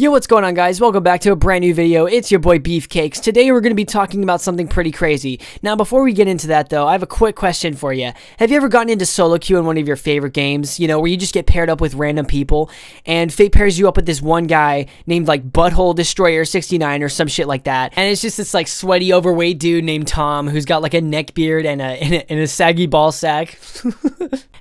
Yo, what's going on, guys? Welcome back to a brand new video. It's your boy Beefcakes. Today we're going to be talking about something pretty crazy. Now, before we get into that though, I have a quick question for you. Have you ever gotten into solo queue in one of your favorite games? You know, where you just get paired up with random people and fate pairs you up with this one guy named like Butthole Destroyer 69 or some shit like that. And it's just this like sweaty, overweight dude named Tom who's got like a neck beard and a saggy ball sack.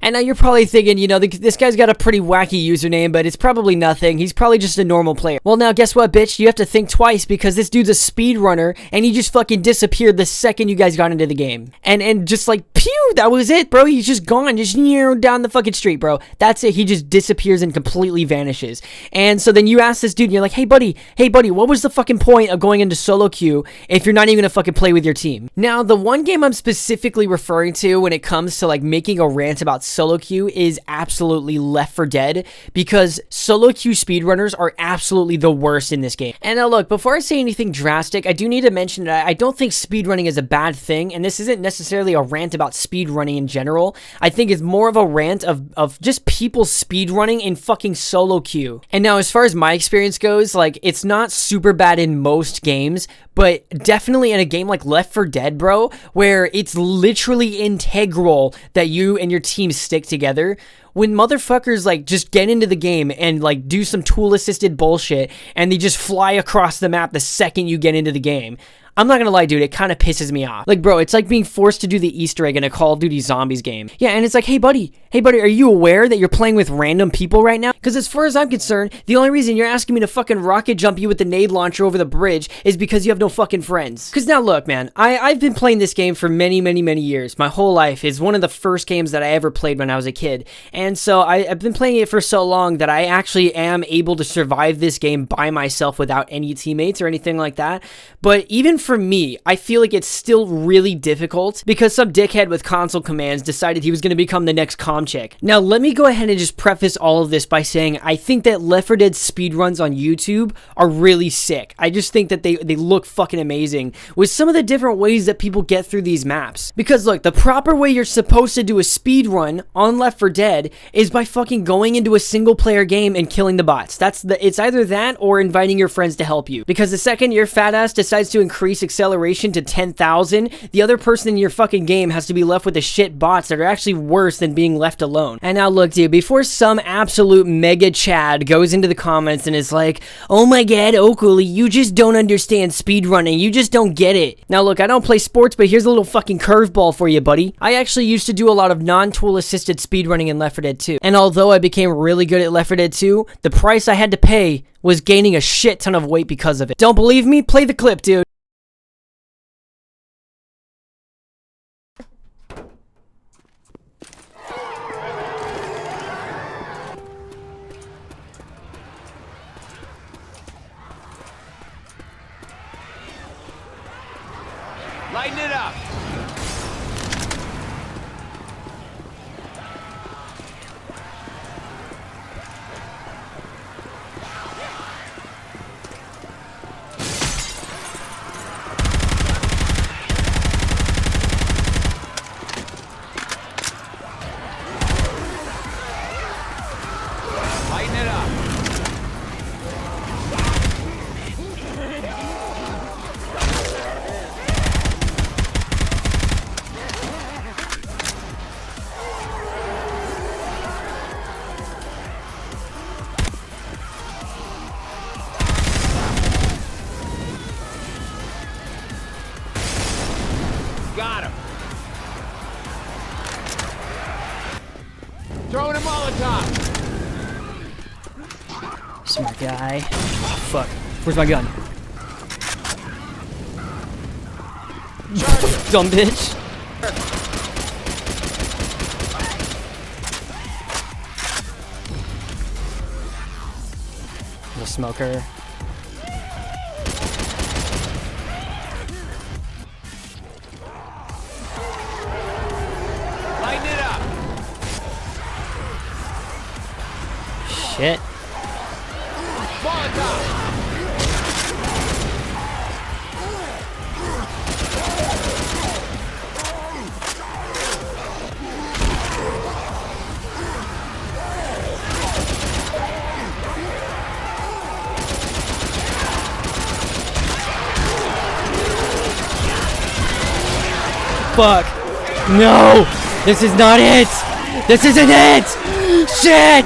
And now you're probably thinking, you know, this guy's got a pretty wacky username, but it's probably nothing. He's probably just a normal player. Well, now guess what, bitch? You have to think twice because this dude's a speedrunner and he just fucking disappeared the second you guys got into the game. And just like, pew, that was it, bro. He's just gone, just down the fucking street, bro. That's it. He just disappears and completely vanishes. And so then you ask this dude and you're like, hey buddy, what was the fucking point of going into solo queue if you're not even gonna fucking play with your team? Now, the one game I'm specifically referring to when it comes to like making a rant about solo queue is absolutely Left 4 Dead, because solo queue speedrunners are absolutely the worst in this game. And now look, before I say anything drastic, I do need to mention that I don't think speedrunning is a bad thing, and this isn't necessarily a rant about speedrunning in general. I think it's more of a rant of just people speedrunning in fucking solo queue. And now as far as my experience goes, like, it's not super bad in most games, but definitely in a game like Left 4 Dead, bro, where it's literally integral that you and your team stick together. When motherfuckers like just get into the game and like do some tool assisted bullshit and they just fly across the map the second you get into the game, I'm not gonna lie, dude, it kind of pisses me off. Like, bro, it's like being forced to do the Easter egg in a Call of Duty Zombies game. Yeah, and it's like, hey buddy, are you aware that you're playing with random people right now? Because as far as I'm concerned, the only reason you're asking me to fucking rocket jump you with the nade launcher over the bridge is because you have no fucking friends. Because now look, man, I've been playing this game for many years. My whole life. Is one of the first games that I ever played when I was a kid. And so I've been playing it for so long that I actually am able to survive this game by myself without any teammates or anything like that. But even for me, I feel like it's still really difficult because some dickhead with console commands decided he was going to become the next Comcheck. Now, let me go ahead and just preface all of this by saying I think that Left 4 Dead speedruns on YouTube are really sick. I just think that they look fucking amazing with some of the different ways that people get through these maps. Because look, the proper way you're supposed to do a speedrun on Left 4 Dead is by fucking going into a single player game and killing the bots. It's either that or inviting your friends to help you. Because the second your fat ass decides to increase acceleration to 10,000, the other person in your fucking game has to be left with the shit bots that are actually worse than being left alone. And now look, dude, before some absolute mega chad goes into the comments and is like, oh my god, Oakley, you just don't understand speedrunning, you just don't get it. Now look, I don't play sports, but here's a little fucking curveball for you, buddy. I actually used to do a lot of non-tool assisted speedrunning in Left 4 Dead 2. And although I became really good at Left 4 Dead 2, the price I had to pay was gaining a shit ton of weight because of it. Don't believe me? Play the clip, dude. Lighten it up. Lighten it up. Got him. Throwing a Molotov. Smart guy. Oh, fuck. Where's my gun? Dumb bitch. The smoker. Lighten it up. Shit. Molotov. fuck. No! This is not it! This isn't it! Shit!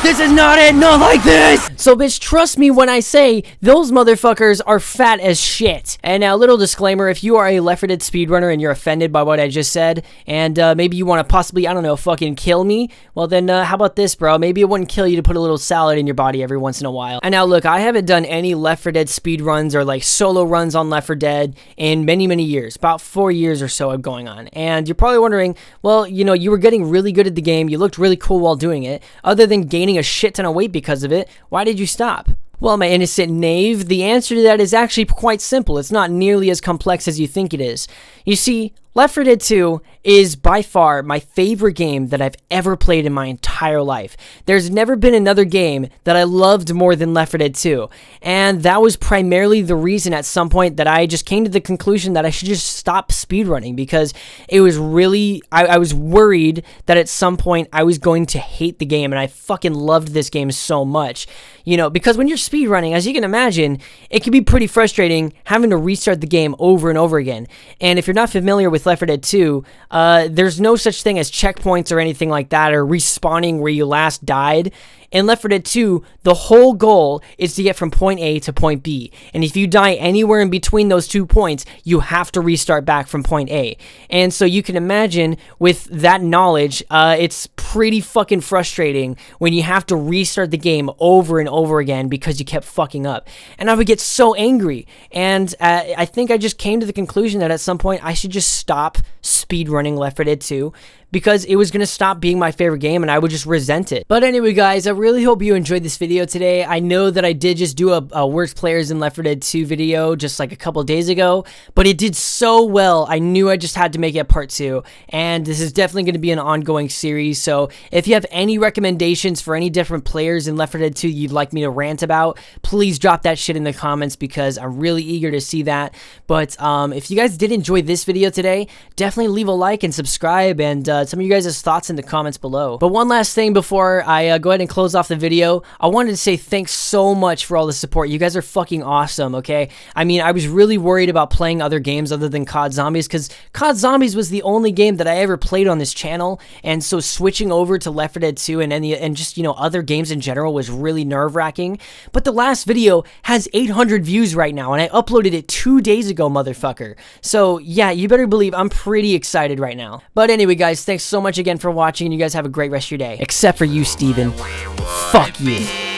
This is not it! Not like this! So bitch, trust me when I say those motherfuckers are fat as shit. And now, little disclaimer, if you are a Left 4 Dead speedrunner and you're offended by what I just said, and maybe you want to possibly, I don't know, fucking kill me, well then, how about this, bro? Maybe it wouldn't kill you to put a little salad in your body every once in a while. And now, look, I haven't done any Left 4 Dead speedruns or like solo runs on Left 4 Dead in many, many years. About 4 years or so going on. And you're probably wondering, well, you know, you were getting really good at the game, you looked really cool while doing it. Other than gaining a shit ton of weight because of it, why did you stop? Well, my innocent knave, the answer to that is actually quite simple. It's not nearly as complex as you think it is. You see, Left 4 Dead 2 is by far my favorite game that I've ever played in my entire life. There's never been another game that I loved more than Left 4 Dead 2. And that was primarily the reason at some point that I just came to the conclusion that I should just stop speedrunning, because it was really, I was worried that at some point I was going to hate the game, and I fucking loved this game so much. You know, because when you're speedrunning, as you can imagine, it can be pretty frustrating having to restart the game over and over again. And if you're not familiar with Left 4 Dead 2, there's no such thing as checkpoints or anything like that, or respawning where you last died. In Left 4 Dead 2, the whole goal is to get from point A to point B. And if you die anywhere in between those 2 points, you have to restart back from point A. And so you can imagine with that knowledge, it's pretty fucking frustrating when you have to restart the game over and over again because you kept fucking up. And I would get so angry. And I think I just came to the conclusion that at some point I should just stop speedrunning Left 4 Dead 2, because it was going to stop being my favorite game and I would just resent it. But anyway, guys, I really hope you enjoyed this video today. I know that I did just do a worst players in Left 4 Dead 2 video just like a couple days ago, but it did so well, I knew I just had to make it part 2. And this is definitely going to be an ongoing series, so if you have any recommendations for any different players in Left 4 Dead 2 you'd like me to rant about, please drop that shit in the comments, because I'm really eager to see that. But if you guys did enjoy this video today, definitely leave a like and subscribe, and some of you guys' thoughts in the comments below. But one last thing before I go ahead and close off the video, I wanted to say thanks so much for all the support. You guys are fucking awesome, okay? I mean, I was really worried about playing other games other than COD Zombies, because COD Zombies was the only game that I ever played on this channel, and so switching over to Left 4 Dead 2 and just, you know, other games in general was really nerve-wracking. But the last video has 800 views right now, and I uploaded it 2 days ago, motherfucker. So yeah, you better believe I'm pretty excited right now. But anyway, guys, thanks so much again for watching, and you guys have a great rest of your day. Except for you, Steven. Fuck you.